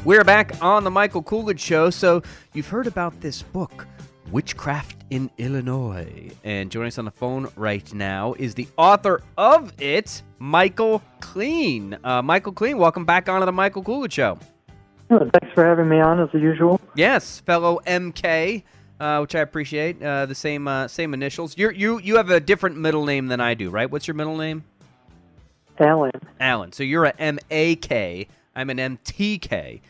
We're back on the Michael Coolidge Show. So you've heard about this book, Witchcraft in Illinois. And joining us on the phone right now is the author of it, Michael Kleen. Michael Kleen, welcome back onto the Michael Coolidge Show. Thanks for having me on, as usual. Yes, fellow MK, which I appreciate. The same initials. You have a different middle name than I do, right? What's your middle name? Alan. Alan. So you're a M-A-K. I'm an M-T-K.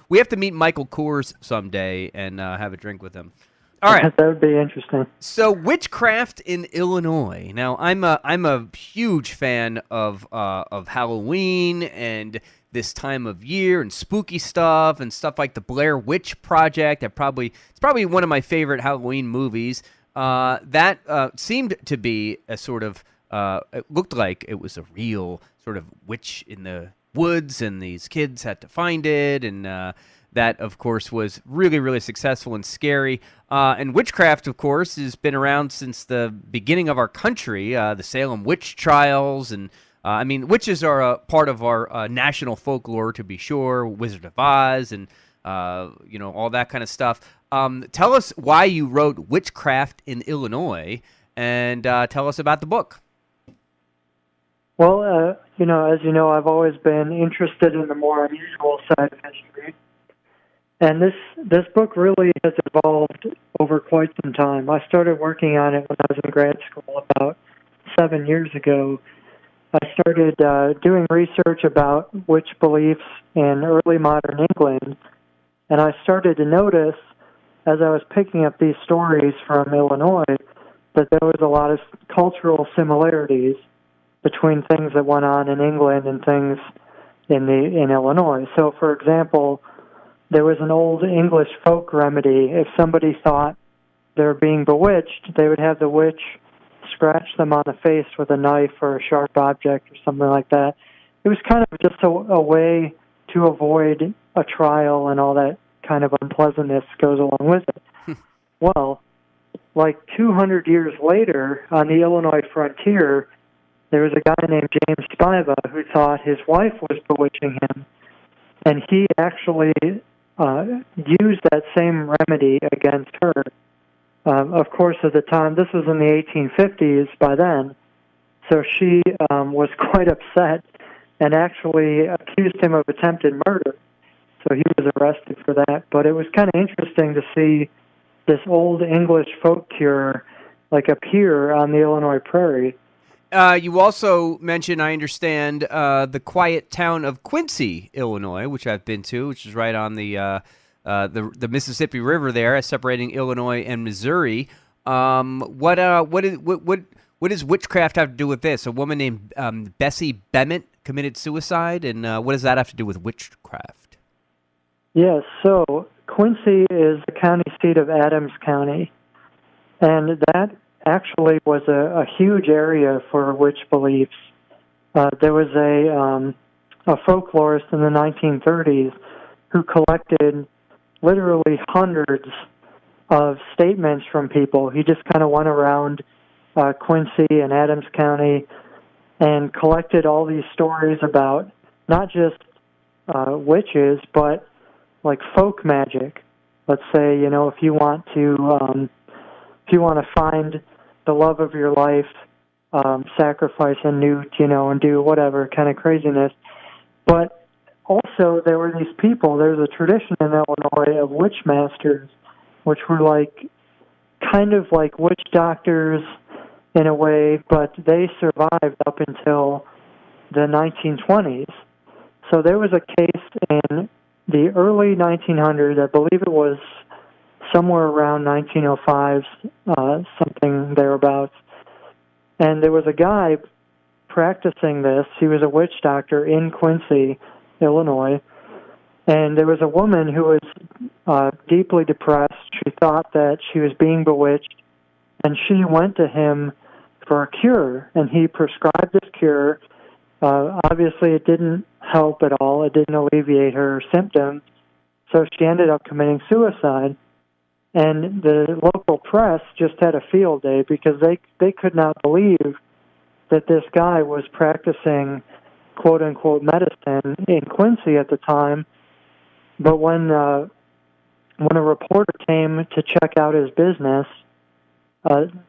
We have to meet Michael Kors someday and have a drink with him. All right. That would be interesting. So, Witchcraft in Illinois. Now, I'm a huge fan of Halloween and this time of year and spooky stuff and stuff like the Blair Witch Project. It's probably one of my favorite Halloween movies. That seemed to be a sort of it looked like it was a real sort of witch in the woods, and these kids had to find it, and that, of course, was really, really successful and scary. And witchcraft, of course, has been around since the beginning of our country, the Salem witch trials, and witches are a part of our national folklore, to be sure, Wizard of Oz, and all that kind of stuff. Tell us why you wrote Witchcraft in Illinois, and tell us about the book. Well, as you know, I've always been interested in the more unusual side of history. And this book really has evolved over quite some time. I started working on it when I was in grad school about 7 years ago. I started doing research about witch beliefs in early modern England, and I started to notice, as I was picking up these stories from Illinois, that there was a lot of cultural similarities between things that went on in England and things in Illinois. So, for example, there was an old English folk remedy. If somebody thought they were being bewitched, they would have the witch scratch them on the face with a knife or a sharp object or something like that. It was kind of just a way to avoid a trial, and all that kind of unpleasantness goes along with it. Well, like 200 years later, on the Illinois frontier, there was a guy named James Spiva who thought his wife was bewitching him, and he actually used that same remedy against her. Of course, at the time, this was in the 1850s by then, so she was quite upset and actually accused him of attempted murder. So he was arrested for that. But it was kind of interesting to see this old English folk cure appear on the Illinois prairie. You also mentioned, I understand, the quiet town of Quincy, Illinois, which I've been to, which is right on the Mississippi River there, separating Illinois and Missouri. What does witchcraft have to do with this? A woman named Bessie Bement committed suicide, and what does that have to do with witchcraft? Yes, so Quincy is the county seat of Adams County, and that actually was a huge area for witch beliefs. There was a folklorist in the 1930s who collected literally hundreds of statements from people. He just kind of went around Quincy and Adams County and collected all these stories about not just witches, but like folk magic. Let's say, if you want to find the love of your life, sacrifice a newt, and do whatever kind of craziness. But also, there were these people, there's a tradition in Illinois of witch masters, which were kind of like witch doctors in a way, but they survived up until the 1920s. So there was a case in the early 1900s, I believe it was somewhere around 1905, something thereabouts. And there was a guy practicing this. He was a witch doctor in Quincy, Illinois. And there was a woman who was deeply depressed. She thought that she was being bewitched. And she went to him for a cure. And he prescribed this cure. Obviously, it didn't help at all. It didn't alleviate her symptoms. So she ended up committing suicide. And the local press just had a field day because they could not believe that this guy was practicing quote-unquote medicine in Quincy at the time, But when a reporter came to check out his business,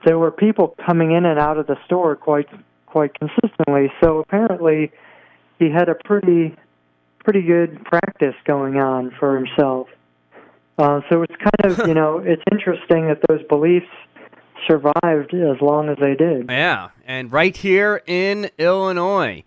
there were people coming in and out of the store quite consistently. So apparently, he had a pretty good practice going on for himself. So it's kind of, it's interesting that those beliefs survived as long as they did. Yeah, and right here in Illinois.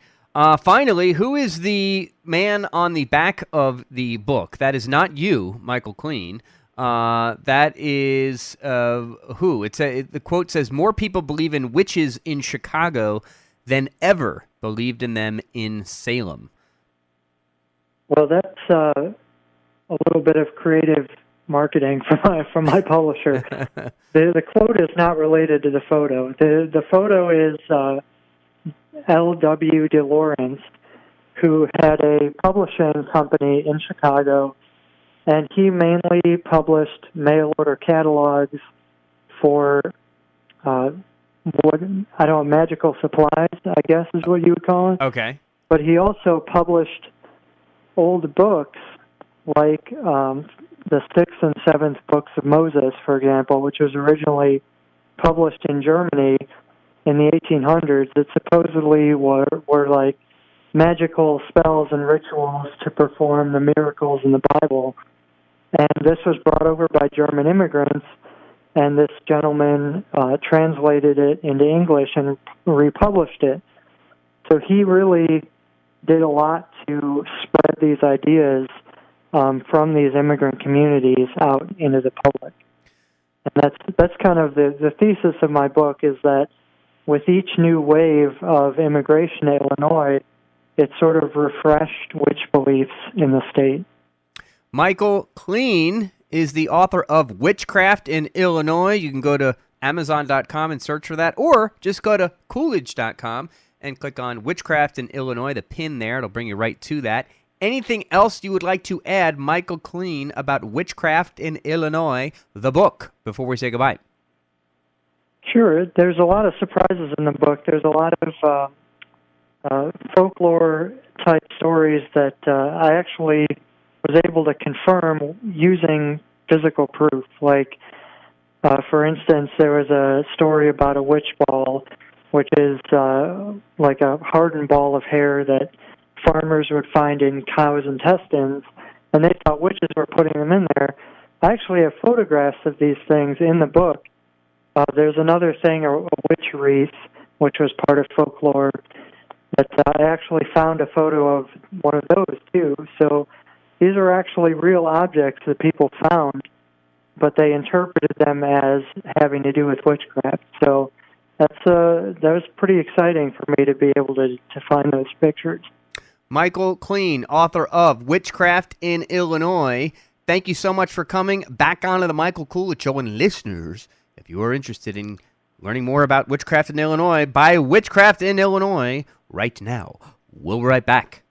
Finally, who is the man on the back of the book? That is not you, Michael Kleen. That is who? The quote says, "More people believe in witches in Chicago than ever believed in them in Salem." Well, that's a little bit of creative marketing from my publisher. The quote is not related to the photo. The photo is L.W. DeLawrence, who had a publishing company in Chicago, and he mainly published mail-order catalogs for magical supplies, I guess is what you would call it. Okay. But he also published old books like the 6th and 7th books of Moses, for example, which was originally published in Germany in the 1800s, that supposedly were like magical spells and rituals to perform the miracles in the Bible. And this was brought over by German immigrants, and this gentleman translated it into English and republished it. So he really did a lot to spread these ideas from these immigrant communities out into the public. And that's kind of the thesis of my book, is that with each new wave of immigration to Illinois, it sort of refreshed witch beliefs in the state. Michael Kleen is the author of Witchcraft in Illinois. You can go to Amazon.com and search for that, or just go to Koolidge.com and click on Witchcraft in Illinois, the pin there. It'll bring you right to that. Anything else you would like to add, Michael Kleen, about Witchcraft in Illinois, the book, before we say goodbye? Sure. There's a lot of surprises in the book. There's a lot of folklore-type stories that I actually was able to confirm using physical proof. Like, for instance, there was a story about a witch ball, which is like a hardened ball of hair that farmers would find in cows' intestines, and they thought witches were putting them in there. I actually have photographs of these things in the book. There's another thing, a witch wreath, which was part of folklore, that I actually found a photo of one of those, too. So these are actually real objects that people found, but they interpreted them as having to do with witchcraft. So that was pretty exciting for me to be able to find those pictures. Michael Kleen, author of Witchcraft in Illinois. Thank you so much for coming back onto the Michael Koolidge Show. And listeners, if you are interested in learning more about Witchcraft in Illinois, buy Witchcraft in Illinois right now. We'll be right back.